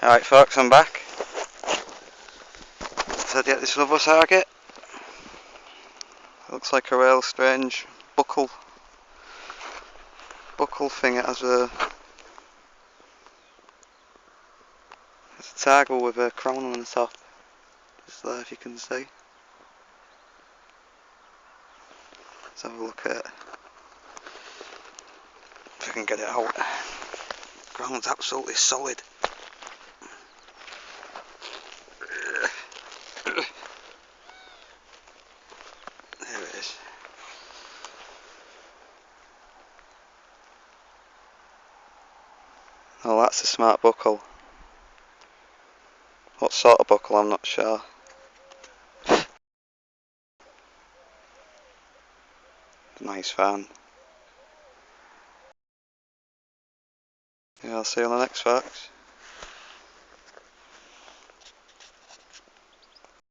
Alright folks, I'm back. So I get this other target. It looks like a real strange buckle thing. It has a target with a crown on the top. Just there if you can see. Let's have a look at it. If I can get it out. The ground's absolutely solid. There it is. Oh, that's a smart buckle. What sort of buckle, I'm not sure. Nice fan. Yeah, I'll see you on the next folks.